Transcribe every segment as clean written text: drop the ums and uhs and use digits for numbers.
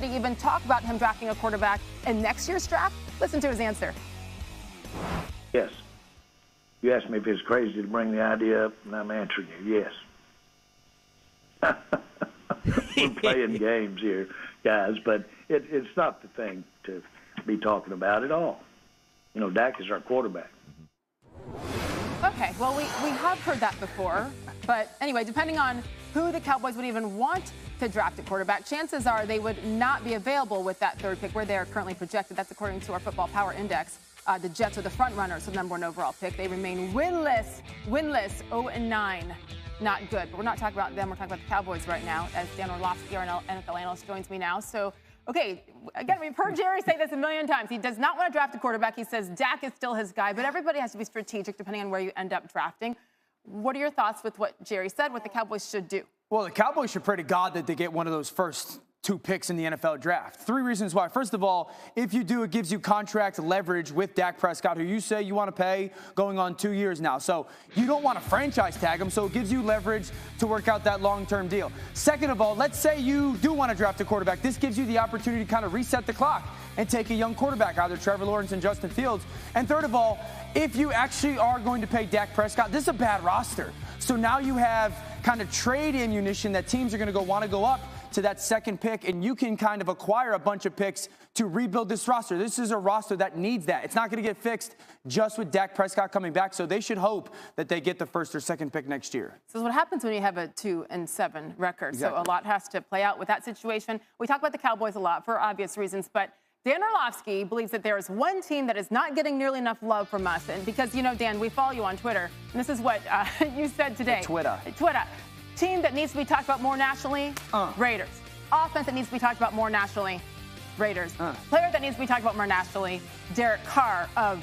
Did he even talk about him drafting a quarterback in next year's draft? Listen to his answer. Yes. You asked me if it's crazy to bring the idea up, and I'm answering you, yes. We're playing games here, guys, but it's not the thing to be talking about at all. You know, Dak is our quarterback. Okay, well, we have heard that before. But anyway, depending on who the Cowboys would even want to draft a quarterback, chances are they would not be available with that third pick where they are currently projected. That's according to our Football Power Index. The Jets are the front runners for the number 1 overall pick. They remain winless, 0-9. Not good. But we're not talking about them. We're talking about the Cowboys right now, as Dan Orlovsky, our NFL analyst, joins me now. So, okay, again, we've heard Jerry say this a million times. He does not want to draft a quarterback. He says Dak is still his guy, but everybody has to be strategic depending on where you end up drafting. What are your thoughts with what Jerry said, what the Cowboys should do? Well, the Cowboys should pray to God that they get one of those first 2 picks in the NFL draft. 3 reasons why. First of all, if you do, it gives you contract leverage with Dak Prescott, who you say you want to pay going on 2 years now. So you don't want to franchise tag him, so it gives you leverage to work out that long-term deal. Second of all, let's say you do want to draft a quarterback. This gives you the opportunity to kind of reset the clock and take a young quarterback, either Trevor Lawrence and Justin Fields. And third of all, if you actually are going to pay Dak Prescott, this is a bad roster. So now you have kind of trade ammunition that teams are going to want to go up to that second pick, and you can kind of acquire a bunch of picks to rebuild this roster. This is a roster that needs that. It's not going to get fixed just with Dak Prescott coming back, so they should hope that they get the first or second pick next year. So what happens when you have a 2-7 record? Exactly. So a lot has to play out with that situation. We talk about the Cowboys a lot for obvious reasons, but Dan Orlovsky believes that there is one team that is not getting nearly enough love from us. And because, you know, Dan, we follow you on Twitter, and this is what you said today. Twitter. Team that needs to be talked about more nationally, Raiders. Offense that needs to be talked about more nationally, Raiders. Player that needs to be talked about more nationally, Derek Carr of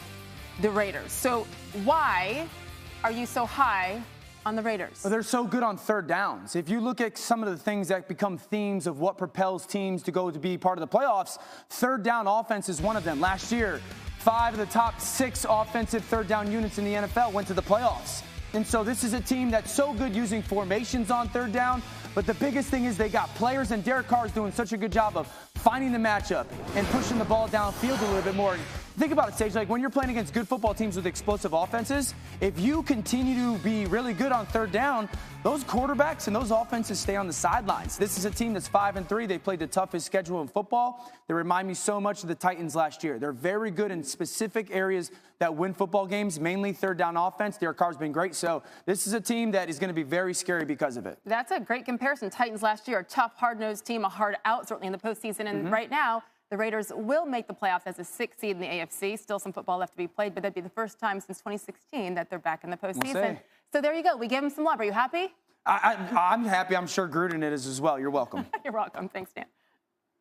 the Raiders. So why are you so high on the Raiders? Well, they're so good on third downs. If you look at some of the things that become themes of what propels teams to go to be part of the playoffs, third down offense is one of them. Last year, 5 of the top 6 offensive third down units in the NFL went to the playoffs. And so this is a team that's so good using formations on third down. But the biggest thing is they got players, and Derek Carr is doing such a good job of finding the matchup and pushing the ball downfield a little bit more. Think about it, Sage, like when you're playing against good football teams with explosive offenses, if you continue to be really good on third down, those quarterbacks and those offenses stay on the sidelines. This is a team that's 5-3. They played the toughest schedule in football. They remind me so much of the Titans last year. They're very good in specific areas that win football games, mainly third down offense. Derek Carr's been great. So this is a team that is going to be very scary because of it. That's a great comparison. Titans last year, a tough, hard-nosed team, a hard out, certainly in the postseason. And right now, the Raiders will make the playoffs as a 6th seed in the AFC. Still some football left to be played, but that'd be the first time since 2016 that they're back in the postseason. So there you go. We gave them some love. Are you happy? I'm happy. I'm sure Gruden is as well. You're welcome. You're welcome. Thanks, Dan.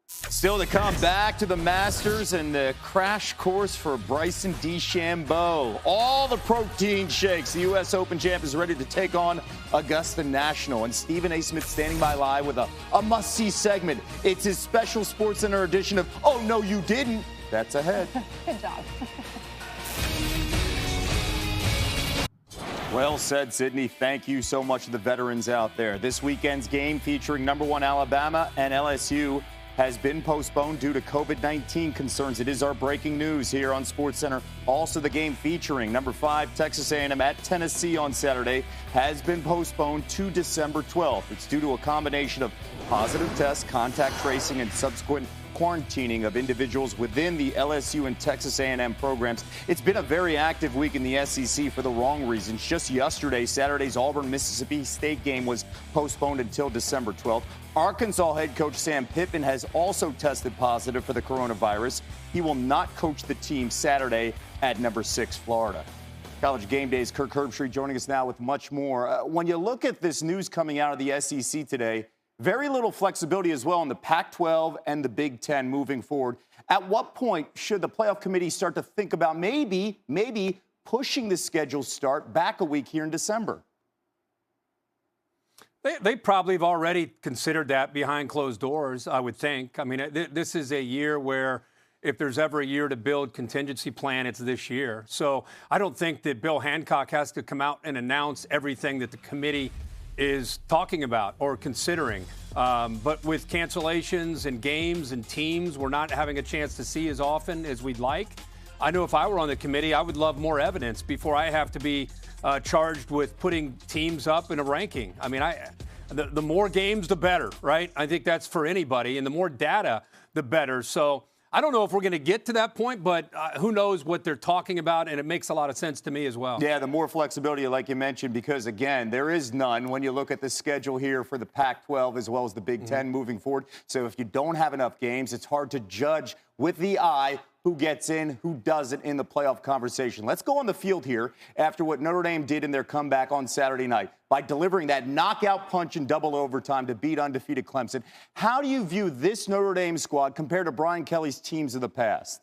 Still to come, back to the Masters and the crash course for Bryson DeChambeau. All the protein shakes. The U.S. Open champ is ready to take on Augusta National. And Stephen A. Smith standing by live with a must-see segment. It's his special SportsCenter edition of Oh, No, You Didn't. That's ahead. Good job. Well said, Sydney. Thank you so much to the veterans out there. This weekend's game featuring #1 Alabama and LSU has been postponed due to COVID-19 concerns. It is our breaking news here on SportsCenter. Also, the game featuring #5 Texas A&M at Tennessee on Saturday has been postponed to December 12th. It's due to a combination of positive tests, contact tracing, and subsequent quarantining of individuals within the LSU and Texas A&M programs. It's been a very active week in the SEC for the wrong reasons. Just yesterday, Saturday's Auburn-Mississippi State game was postponed until December 12th. Arkansas head coach Sam Pittman has also tested positive for the coronavirus. He will not coach the team Saturday at #6 Florida. College Game Day's Kirk Herbstreit joining us now with much more. When you look at this news coming out of the SEC today, very little flexibility as well in the Pac-12 and the Big Ten moving forward. At what point should the playoff committee start to think about maybe pushing the schedule start back a week here in December? They probably have already considered that behind closed doors, I would think. I mean, this is a year where if there's ever a year to build contingency plan, it's this year. So I don't think that Bill Hancock has to come out and announce everything that the committee is talking about or considering. But with cancellations and games and teams we're not having a chance to see as often as we'd like, I know if I were on the committee, I would love more evidence before I have to be charged with putting teams up in a ranking. I mean, the more games, the better, right? I think that's for anybody. And the more data, the better. So I don't know if we're going to get to that point, but who knows what they're talking about, and it makes a lot of sense to me as well. Yeah, the more flexibility, like you mentioned, because, again, there is none when you look at the schedule here for the Pac-12 as well as the Big Ten moving forward. So if you don't have enough games, it's hard to judge with the eye who gets in, who doesn't in the playoff conversation. Let's go on the field here after what Notre Dame did in their comeback on Saturday night by delivering that knockout punch in double overtime to beat undefeated Clemson. How do you view this Notre Dame squad compared to Brian Kelly's teams of the past?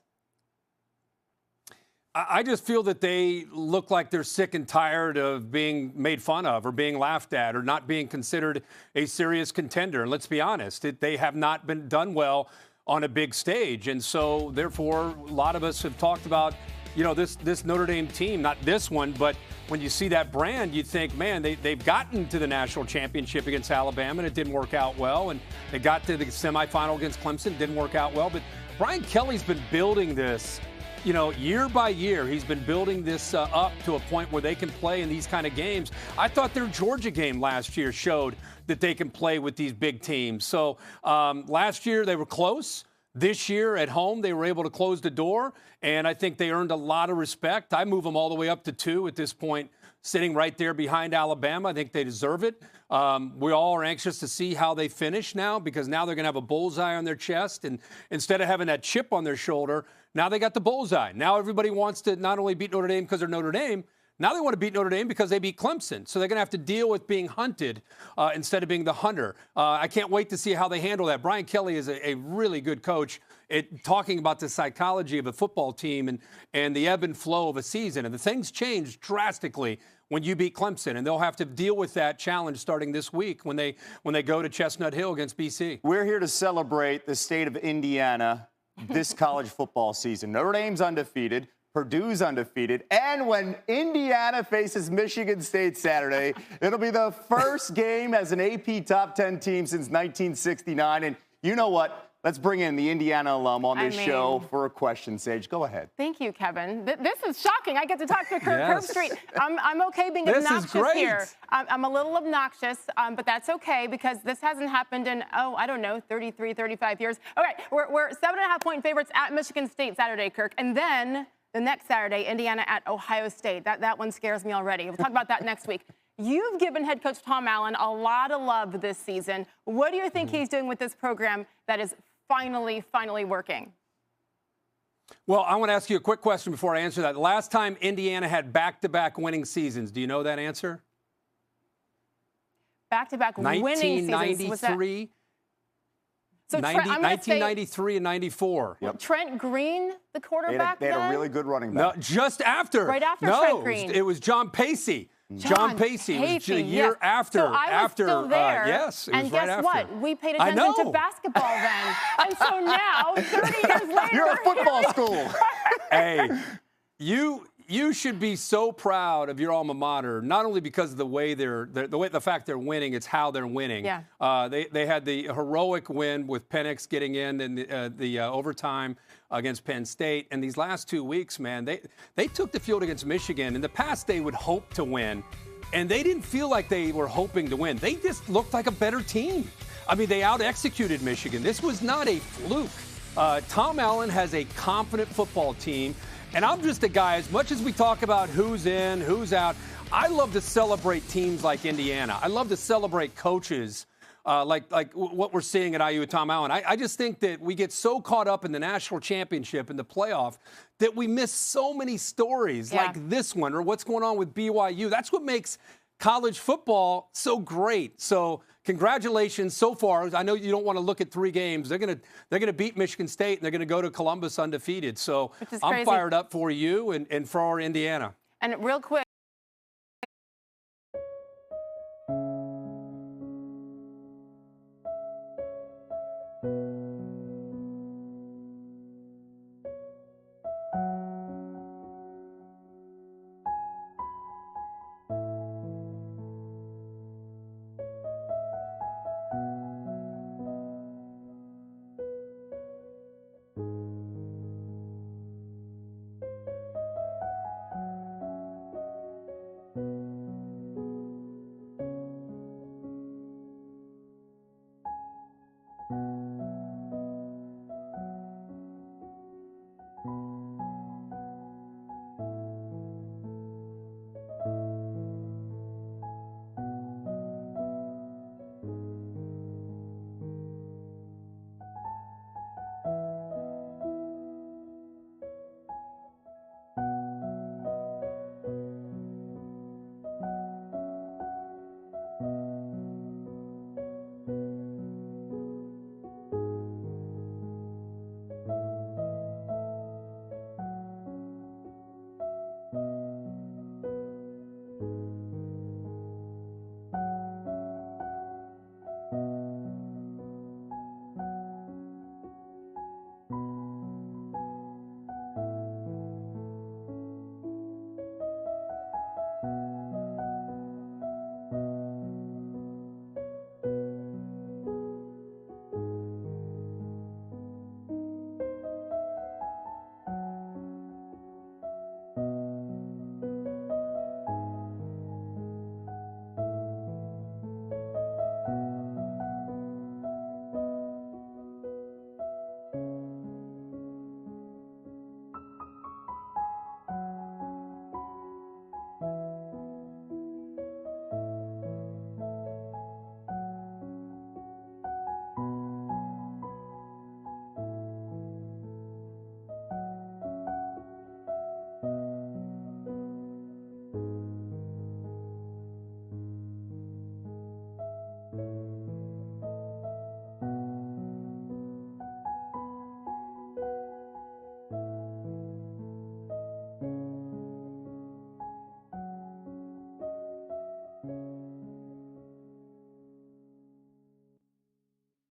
I just feel that they look like they're sick and tired of being made fun of or being laughed at or not being considered a serious contender. And let's be honest, they have not been done well on a big stage. And so, therefore, a lot of us have talked about, this Notre Dame team, not this one, but when you see that brand, you think, man, they've gotten to the national championship against Alabama, and it didn't work out well. And they got to the semifinal against Clemson, didn't work out well. But Brian Kelly's been building this, year by year. He's been building this up to a point where they can play in these kind of games. I thought their Georgia game last year showed that they can play with these big teams. So last year they were close. This year at home, they were able to close the door, and I think they earned a lot of respect. I move them all the way up to 2 at this point, sitting right there behind Alabama. I think they deserve it. We all are anxious to see how they finish now, because now they're going to have a bullseye on their chest, and instead of having that chip on their shoulder, now they got the bullseye. Now everybody wants to not only beat Notre Dame because they're Notre Dame, now they want to beat Notre Dame because they beat Clemson. So they're going to have to deal with being hunted instead of being the hunter. I can't wait to see how they handle that. Brian Kelly is a really good coach at talking about the psychology of a football team and the ebb and flow of a season. And the things change drastically when you beat Clemson, and they'll have to deal with that challenge starting this week when they go to Chestnut Hill against BC. We're here to celebrate the state of Indiana this college football season. Notre Dame's undefeated. Purdue's undefeated. And when Indiana faces Michigan State Saturday, it'll be the first game as an AP top 10 team since 1969. And you know what? Let's bring in the Indiana alum on this show for a question. Sage, go ahead. Thank you, Kevin. This is shocking. I get to talk to Curb Street. I'm okay being obnoxious here. I'm a little obnoxious, but that's okay because this hasn't happened in, I don't know, 33, 35 years. All right, we're 7.5-point favorites at Michigan State Saturday, Kirk. And then the next Saturday, Indiana at Ohio State. That one scares me already. We'll talk about that next week. You've given head coach Tom Allen a lot of love this season. What do you think he's doing with this program that is finally working? Well, I want to ask you a quick question before I answer that. Last time Indiana had back-to-back winning seasons, do you know that answer? Back-to-back winning seasons. 1993. So 1993 and 94. Yep. Trent Green, the quarterback. They had a really good running back. No, just after. Right after Trent Green. It was John Pacey. John Pacey was the year after. So I was still there. Yes, it was right after. And guess what? We paid attention to basketball then. And so now, 30 years later. You're a football school. Hey, you should be so proud of your alma mater, not only because of the way the fact they're winning, it's how they're winning. Yeah. They had the heroic win with Penix getting in the overtime against Penn State, and these last 2 weeks, man, they took the field against Michigan. In the past, they would hope to win, and they didn't feel like they were hoping to win. They just looked like a better team. I mean, they out-executed Michigan. This was not a fluke. Tom Allen has a confident football team. And I'm just a guy, as much as we talk about who's in, who's out, I love to celebrate teams like Indiana. I love to celebrate coaches like what we're seeing at IU with Tom Allen. I just think that we get so caught up in the national championship and the playoff that we miss so many stories like this one or what's going on with BYU. That's what makes college football so great. So congratulations so far. I know you don't want to look at 3 games. They're gonna beat Michigan State, and they're gonna go to Columbus undefeated. So I'm fired up for you and for our Indiana. And real quick.